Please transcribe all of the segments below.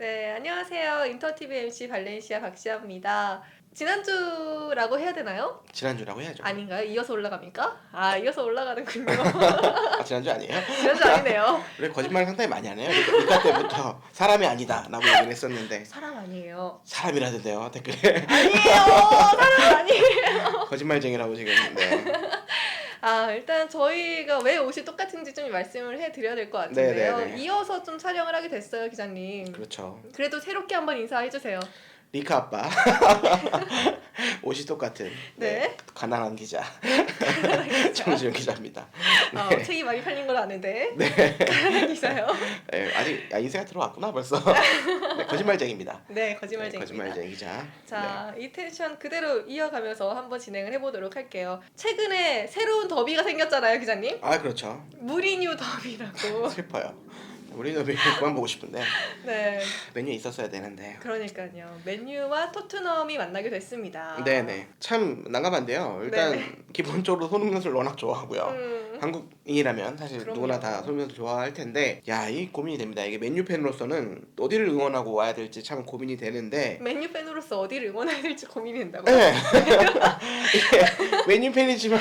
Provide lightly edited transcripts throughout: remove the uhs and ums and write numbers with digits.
네, 안녕하세요. 인터티비 MC 발렌시아 박시아입니다. 지난주라고 해야 되나요? 지난주라고 해야죠. 아닌가요? 이어서 올라갑니까? 아, 이어서 올라가는군요. 아, 지난주 아니에요? 지난주 아니네요. 원래 거짓말 상당히 많이 하네요. 이까 때부터 사람이 아니다 라고 얘기를 했었는데 사람 아니에요. 사람이라던데요 댓글에. 아니에요! 사람 아니에요! 거짓말쟁이라고 지금. 네. 아, 일단 저희가 왜 옷이 똑같은지 좀 말씀을 해드려야 될 것 같은데요. 네네네. 이어서 좀 촬영을 하게 됐어요, 기자님. 그렇죠. 그래도 새롭게 한번 인사해주세요. 리카 아빠. 옷이 똑같은 네. 가난한 기자. 정지훈 기자입니다. 책이 많이 팔린 걸로 아는데. 네. 가난한 기사요. 네, 아직 인쇄가 들어왔구나 벌써. 네, 거짓말쟁이입니다. 네, 거짓말쟁이입니다. 거짓말쟁이 기자. 자, 이 텐션 그대로 이어가면서 한번 진행을 해보도록 할게요. 최근에 새로운 더비가 생겼잖아요, 기자님. 아, 그렇죠. 무리뉴 더비라고. 슬퍼요. 우리 너비 그만 보고 싶은데 네, 메뉴에 있었어야 되는데. 그러니까요. 맨유와 토트넘이 만나게 됐습니다. 네네. 참 난감한데요. 일단 네네. 기본적으로 손흥민 선수를 워낙 좋아하고요. 한국인이라면 사실 그럼요. 누구나 다 손흥민 선수 좋아할 텐데, 야, 이 고민이 됩니다. 이게 맨유 팬으로서는 어디를 응원하고 와야 될지 참 고민이 되는데. 맨유 팬으로서 어디를 응원해야 될지 고민이 된다고요? 네. 이게 맨유 팬이지만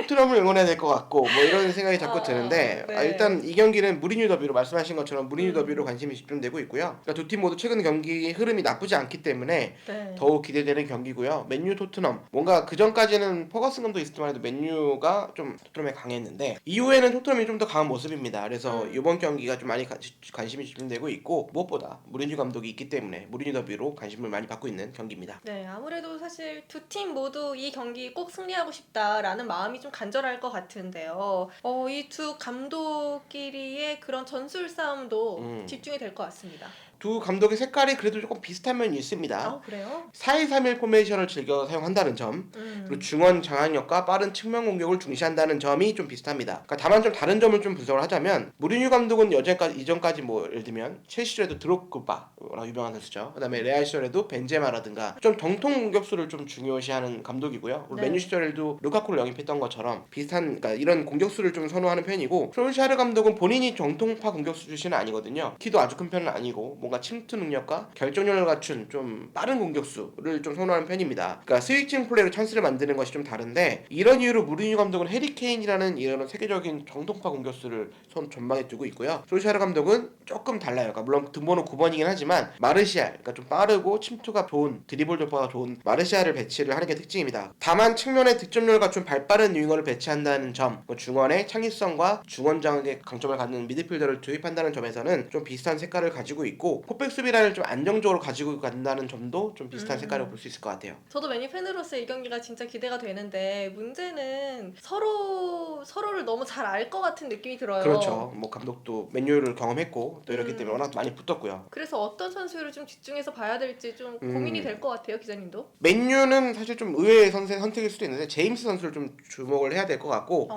토트넘을 응원해야 될 것 같고 뭐 이런 생각이 자꾸 드는데, 네. 일단 이 경기는 무리뉴 더비로 말씀하신 것처럼 무리뉴 더비로 관심이 집중되고 있고요. 그러니까 두 팀 모두 최근 경기 흐름이 나쁘지 않기 때문에 네. 더욱 기대되는 경기고요. 맨유 토트넘, 뭔가 그 전까지는 퍼거슨 감독 있을 때만 해도 맨유가 좀 토트넘에 강했는데 이후에는 토트넘이 좀 더 강한 모습입니다. 그래서 이번 경기가 좀 많이 관심이 집중되고 있고, 무엇보다 무리뉴 감독이 있기 때문에 무리뉴 더비로 관심을 많이 받고 있는 경기입니다. 네, 아무래도 사실 두 팀 모두 이 경기 꼭 승리하고 싶다라는 마음이 좀 간절할 것 같은데요. 이 두 감독끼리의 그런 전술 싸움도 집중이 될 것 같습니다. 두 감독의 색깔이 그래도 조금 비슷한 면이 있습니다. 아, 그래요? 4-2-3-1 포메이션을 즐겨 사용한다는 점, 그리고 중원 장악력과 빠른 측면 공격을 중시한다는 점이 좀 비슷합니다. 그러니까 다만 좀 다른 점을 좀 분석을 하자면, 무리뉴 감독은 이전까지 뭐 예를 들면 첼시 시절에도 드록바라고 유명한 선수죠. 그다음에 레알 시절에도 벤제마라든가 좀 정통 공격수를 좀 중요시하는 감독이고요. 네. 맨유 시절에도 루카쿠를 영입했던 것처럼 비슷한, 그러니까 이런 공격수를 좀 선호하는 편이고, 솔샤르 감독은 본인이 정통파 공격수 출신은 아니거든요. 키도 아주 큰 편은 아니고 뭔가 침투 능력과 결정력을 갖춘 좀 빠른 공격수를 좀 선호하는 편입니다. 그러니까 스위칭 플레이로 찬스를 만드는 것이 좀 다른데, 이런 이유로 무리뉴 감독은 해리 케인이라는 이런 세계적인 정통파 공격수를 전망에 두고 있고요. 솔샤르 감독은 조금 달라요. 그러니까 물론 등번호 9번이긴 하지만 마르시알, 그러니까 좀 빠르고 침투가 좋은, 드리블 돌파가 좋은 마르시알을 배치를 하는 게 특징입니다. 다만 측면에 득점력을 갖춘 발빠른 윙어를 배치한다는 점, 중원의 창의성과 중원 장악의 강점을 갖는 미드필더를 투입한다는 점에서는 좀 비슷한 색깔을 가지고 있고, 포백 수비라인을 좀 안정적으로 가지고 간다는 점도 좀 비슷한 색깔을 볼 수 있을 것 같아요. 저도 맨유 팬으로서 이 경기가 진짜 기대가 되는데, 문제는 서로를 너무 잘 알 것 같은 느낌이 들어요. 그렇죠. 뭐 감독도 맨유를 경험했고 또 이렇기 때문에 워낙 많이 붙었고요. 그래서 어떤 선수를 좀 집중해서 봐야 될지 좀 고민이 될 것 같아요, 기자님도. 맨유는 사실 좀 의외의 선택일 수도 있는데 제임스 선수를 좀 주목을 해야 될 것 같고,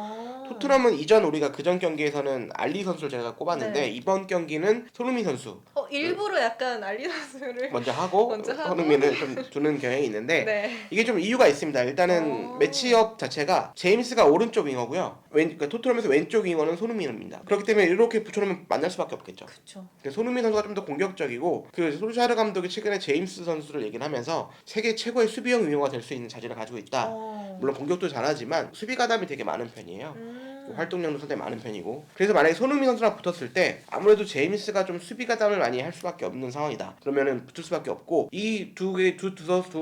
토트넘은 이전 우리가 그전 경기에서는 알리 선수를 제가 꼽았는데, 네. 이번 경기는 손흥민 선수 일부러 약간 알리 선수를 먼저 하고 손흥민을 좀 두는 경향이 있는데, 네. 이게 좀 이유가 있습니다. 일단은 매치업 자체가 제임스가 오른쪽 윙어고요. 그러니까 토트넘에서 왼쪽 윙어는 손흥민입니다. 그렇기 때문에 이렇게 붙여놓으면 만날 수밖에 없겠죠. 그렇죠. 손흥민 선수가 좀 더 공격적이고, 그 솔샤르 감독이 최근에 제임스 선수를 얘기를 하면서 세계 최고의 수비형 윙어가 될 수 있는 자질을 가지고 있다. 물론 공격도 잘하지만 수비 가담이 되게 많은 편이에요. 활동량도 상당히 많은 편이고, 그래서 만약에 손흥민 선수랑 붙었을 때 아무래도 제임스가 좀 수비 가담을 많이 할 수밖에 없는 상황이다. 그러면은 붙을 수밖에 없고, 이 두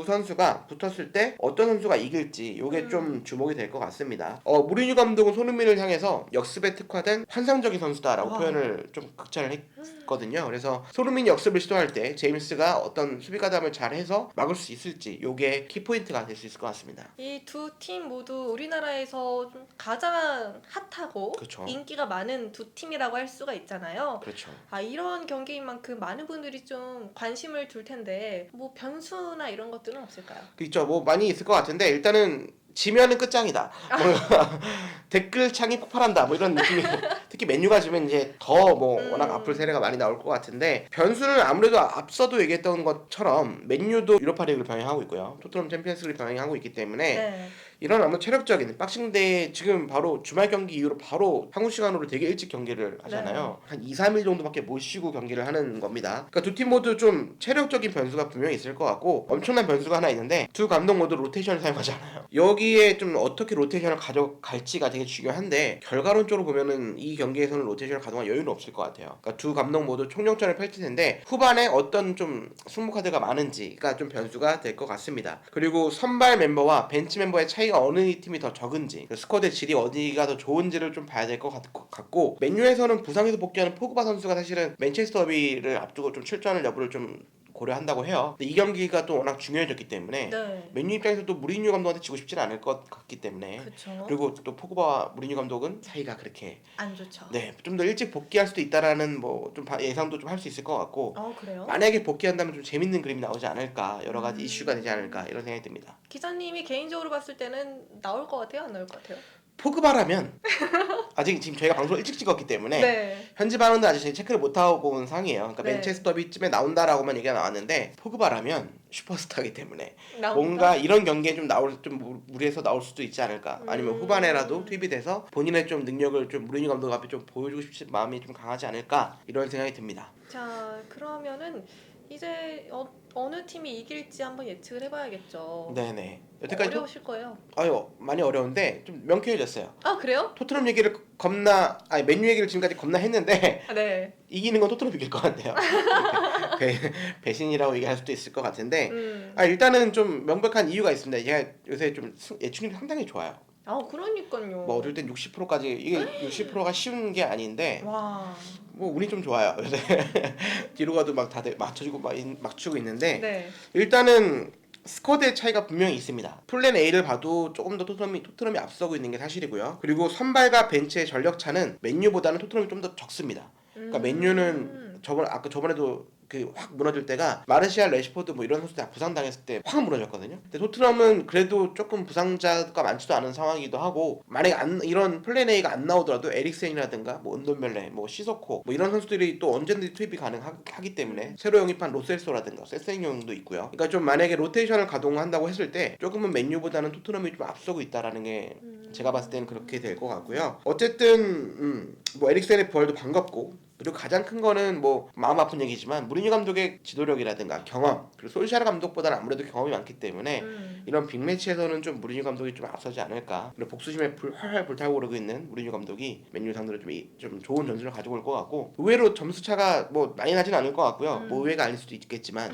선수가 붙었을 때 어떤 선수가 이길지 요게 좀 주목이 될 것 같습니다. 무리뉴 감독은 손흥민을 향해서 역습에 특화된 환상적인 선수다라고 표현을 좀 극찬을 했거든요. 그래서 손흥민이 역습을 시도할 때 제임스가 어떤 수비 가담을 잘해서 막을 수 있을지 요게 키포인트가 될 수 있을 것 같습니다. 이 두 팀 모두 우리나라에서 좀 가장 핫하고 그렇죠. 인기가 많은 두 팀이라고 할 수가 있잖아요. 그렇죠. 이런 경기인 만큼 많은 분들이 좀 관심을 둘 텐데, 뭐 변수나 이런 것들은 없을까요? 있죠. 뭐 많이 있을 것 같은데, 일단은 지면은 끝장이다. 댓글창이 폭발한다. 뭐 이런 느낌이. 특히 맨유가 지면 이제 더 뭐 워낙 아플 세례가 많이 나올 것 같은데, 변수는 아무래도 앞서도 얘기했던 것처럼 맨유도 유로파 리그를 병행하고 있고요. 토트넘 챔피언스 리그 병행하고 있기 때문에 네. 이런 아무 체력적인 박싱데이 지금 바로 주말 경기 이후로 바로 한국 시간으로 되게 일찍 경기를 하잖아요. 한 2, 3일 정도밖에 못 쉬고 경기를 하는 겁니다. 그러니까 두 팀 모두 좀 체력적인 변수가 분명히 있을 것 같고 엄청난 변수가 하나 있는데 두 감독 모두 로테이션을 사용하잖아요. 여기에 좀 어떻게 로테이션을 가져갈지가 되게 중요한데 결과론적으로 보면은 이 경기에서는 로테이션을 가동할 여유는 없을 것 같아요. 그러니까 두 감독 모두 총력전을 펼칠 텐데 후반에 어떤 좀 승부 카드가 많은지가 좀 변수가 될 것 같습니다. 그리고 선발 멤버와 벤치 멤버의 차이가 어느 팀이 더 적은지 스쿼드의 질이 어디가 더 좋은지를 좀 봐야 될 것 같고 맨유에서는 부상에서 복귀하는 포그바 선수가 사실은 맨체스터 더비를 앞두고 좀 출전을 여부를 좀 고려한다고 해요. 근데 이 경기가 또 워낙 중요해졌기 때문에 네. 맨유 입장에서도 무리뉴 감독한테 지고 싶지는 않을 것 같기 때문에 그쵸. 그리고 또 포그바와 무리뉴 감독은 사이가 그렇게 안 좋죠. 네, 좀 더 일찍 복귀할 수도 있다라는 뭐 좀 예상도 좀 할 수 있을 것 같고 그래요? 만약에 복귀한다면 좀 재밌는 그림이 나오지 않을까 여러 가지 이슈가 되지 않을까 이런 생각이 듭니다. 기자님이 개인적으로 봤을 때는 나올 것 같아요? 안 나올 것 같아요? 포그바라면 아직 지금 저희가 방송을 일찍 찍었기 때문에 네. 현지 반응도 아직 체크를 못하고 온 상황이에요. 그러니까 네. 맨체스터 더비쯤에 나온다라고만 얘기가 나왔는데 포그바라면 슈퍼스타이기 때문에 나온다? 뭔가 이런 경기에 좀 무리해서 나올 수도 있지 않을까. 아니면 후반에라도 투입이 돼서 본인의 좀 능력을 좀 무리뉴 감독 앞에 좀 보여주고 싶은 마음이 좀 강하지 않을까 이런 생각이 듭니다. 자, 그러면은 이제 어느 팀이 이길지 한번 예측을 해봐야겠죠. 네네. 여태까지 어려우실 거예요. 많이 어려운데 좀 명쾌해졌어요. 아, 그래요? 토트넘 얘기를 맨유 얘기를 지금까지 겁나 했는데 네. 이기는 건 토트넘 이길 것 같아요. 배신이라고 얘기할 수도 있을 것 같은데 일단은 좀 명백한 이유가 있습니다. 제가 요새 좀 예측률이 상당히 좋아요. 그러니까요. 뭐 어떨 땐 60%까지 이게 60%가 쉬운 게 아닌데 와. 뭐 운이 좀 좋아요. 요새 뒤로 가도 막 다들 맞추고 있는데 네. 일단은 스쿼드의 차이가 분명히 있습니다. 플랜 A를 봐도 조금 더 토트넘이 앞서고 있는 게 사실이고요. 그리고 선발과 벤치의 전력 차는 맨유보다는 토트넘이 좀 더 적습니다. 그러니까 맨유는 저번에도 그 확 무너질 때가 마르시알, 레시포드 뭐 이런 선수들 다 부상당했을 때 확 무너졌거든요. 근데 토트넘은 그래도 조금 부상자가 많지도 않은 상황이기도 하고 만약에 이런 플랜 A가 안 나오더라도 에릭센이라든가 뭐 은돈벨레, 뭐 시소코 뭐 이런 선수들이 또 언제든지 투입이 가능하기 때문에 새로 영입한 로셀소라든가 세생용도 있고요. 그러니까 좀 만약에 로테이션을 가동한다고 했을 때 조금은 맨유보다는 토트넘이 좀 앞서고 있다라는 게 제가 봤을 때는 그렇게 될 것 같고요. 어쨌든 뭐 에릭센의 부활도 반갑고 그리고 가장 큰 거는 뭐 마음 아픈 얘기지만 무리뉴 감독의 지도력이라든가 경험 그리고 솔샤르 감독보다는 아무래도 경험이 많기 때문에 이런 빅매치에서는 좀 무리뉴 감독이 좀 앞서지 않을까. 그리고 복수심에 활활 불타오르고 있는 무리뉴 감독이 맨유 상대로 좀 좋은 전술을 가지고 올 것 같고 의외로 점수 차가 뭐 많이 나진 않을 것 같고요. 뭐 의외가 아닐 수도 있겠지만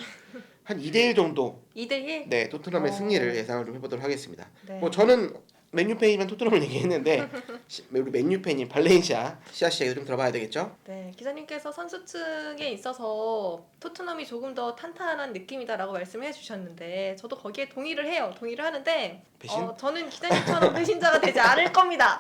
한 2대1 정도 2대1? 네 토트넘의 승리를 예상을 좀 해보도록 하겠습니다. 네. 뭐 저는 맨유 팬이면 토트넘을 얘기했는데 우리 맨유 팬인 발렌시아 씨아씨 얘기 좀 들어봐야 되겠죠? 네, 기자님께서 선수층에 있어서 토트넘이 조금 더 탄탄한 느낌이다라고 말씀해 주셨는데 저도 거기에 동의를 해요. 동의를 하는데 배신? 저는 기자님처럼 배신자가 되지 않을 겁니다.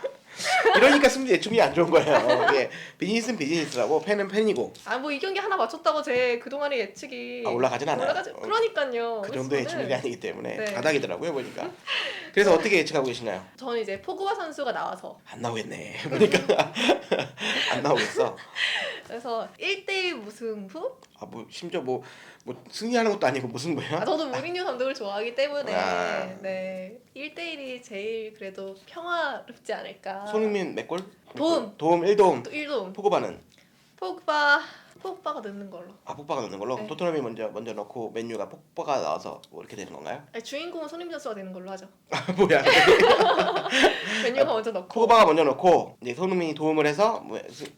이러니까 승리 예측이 안 좋은 거예요. 이게 비즈니스는 비즈니스라고 팬은 팬이고 뭐 이 경기 하나 맞췄다고 제 그동안의 예측이 올라가진 않아요. 그러니까요. 그 정도의 저는- 예측률이 아니기 때문에 네. 바닥이더라고요 보니까. 그래서 어떻게 예측하고 계시나요? 저는 이제 포그바 선수가 나와서 안 나오겠네. 보니까 안 나오겠어. 그래서 1대1 무승부? 뭐 심지어 뭐 승리하는 것도 아니고 무슨 거야? 저도 무리뉴 감독을 좋아하기 때문에 아. 네 1대1이 제일 그래도 평화롭지 않을까. 손흥민 몇 골? 도움. 도움 1도움. 또 1도 포그바는 포그바가 넣는 걸로. 포그바가 넣는 걸로 네. 토트넘이 먼저 넣고 맨유가 포그바가 나와서 뭐 이렇게 되는 건가요? 아니, 주인공은 손흥민 선수가 되는 걸로 하죠. 뭐야? 메뉴가 먼저 넣고. 포그바가 먼저 넣고 이제 손흥민이 도움을 해서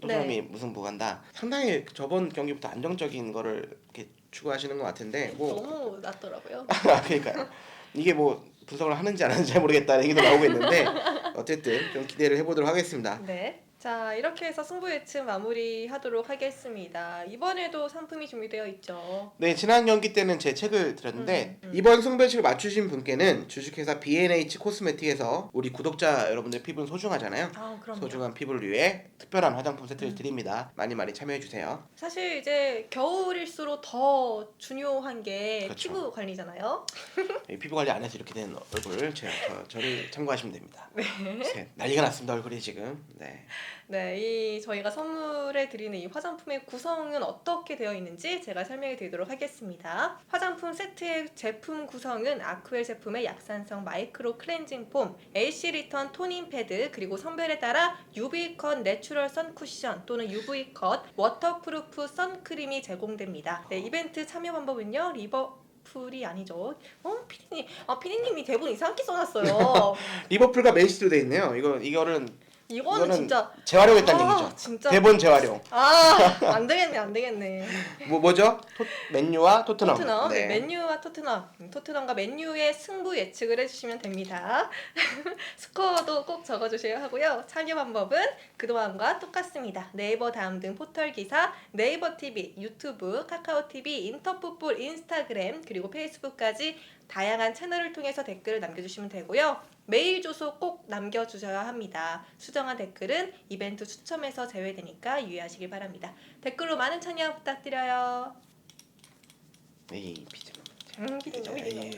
토트넘이 네. 무승부 간다. 상당히 저번 경기부터 안정적인 거를 이렇게 추구하시는 것 같은데 뭐 너무 낫더라고요. 그러니까요. 이게 뭐 분석을 하는지 안 하는지 잘 모르겠다는 얘기도 나오고 있는데 어쨌든 좀 기대를 해보도록 하겠습니다. 네. 자, 이렇게 해서 승부 예측 마무리하도록 하겠습니다. 이번에도 상품이 준비되어 있죠. 네, 지난 경기 때는 제 책을 드렸는데 이번 승부 예측을 맞추신 분께는 주식회사 B&H 코스메틱에서 우리 구독자 여러분들 피부는 소중하잖아요. 그럼요. 소중한 피부를 위해 특별한 화장품 세트를 드립니다. 많이 해주세요. 사실 이제 겨울일수록 더 중요한 게 그렇죠. 피부 관리잖아요. 피부 관리 안 해서 이렇게 된 얼굴 저를 참고하시면 됩니다. 네. 난리가 났습니다 얼굴이 지금. 네. 네, 이 저희가 선물해 드리는 이 화장품의 구성은 어떻게 되어 있는지 제가 설명해 드리도록 하겠습니다. 화장품 세트의 제품 구성은 아쿠엘 제품의 약산성 마이크로 클렌징 폼, AC 리턴 토닝 패드, 그리고 성별에 따라 UV 컷 내추럴 선 쿠션 또는 UV 컷 워터프루프 선크림이 제공됩니다. 네, 이벤트 참여 방법은요. 리버풀이 아니죠. 피디님. 피디님이 대본 이상하게 써놨어요. 리버풀과 맨시티로 돼 있네요. 이거는 이거는 진짜 재활용했다는 얘기죠. 진짜 대본 재활용. 안 되겠네, 안 되겠네. 뭐죠? 맨유와 토트넘. 토트넘, 네. 맨유와 토트넘과 맨유의 승부 예측을 해주시면 됩니다. 스코어도 꼭 적어주셔야 하고요. 참여 방법은 그동안과 똑같습니다. 네이버 다음 등 포털 기사, 네이버 TV, 유튜브, 카카오 TV, 인터풋볼, 인스타그램 그리고 페이스북까지 다양한 채널을 통해서 댓글을 남겨주시면 되고요. 메일 주소 꼭 남겨주셔야 합니다. 수정한 댓글은 이벤트 추첨에서 제외되니까 유의하시길 바랍니다. 댓글로 많은 참여 부탁드려요. 에이, 피자. 피디님. 에이.